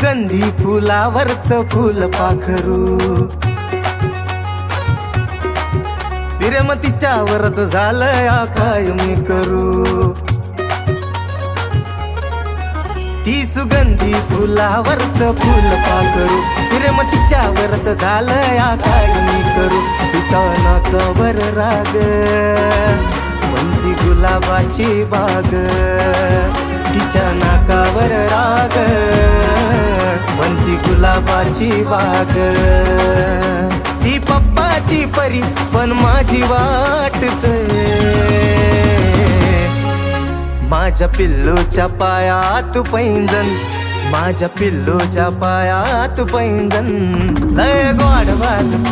सुगंधी फुलावरच फुल पाखरू प्रेम तिच्यावरच झालंय काय मी करू ती सुगंधी फुलावरच फुल पाखरू प्रेम तिच्यावरच झालंय काय मी करू तिच्या नाकावर राग बनती गुलाबाची बाग तिच्या नाकावर राग बनती गुलाबाची बाग ती पप्पाची परी पण माझी वाटते माझ्या पिल्लूच्या पायात पैंजण माझ्या पिल्लूच्या पायात पैंजण लय गोड वाजत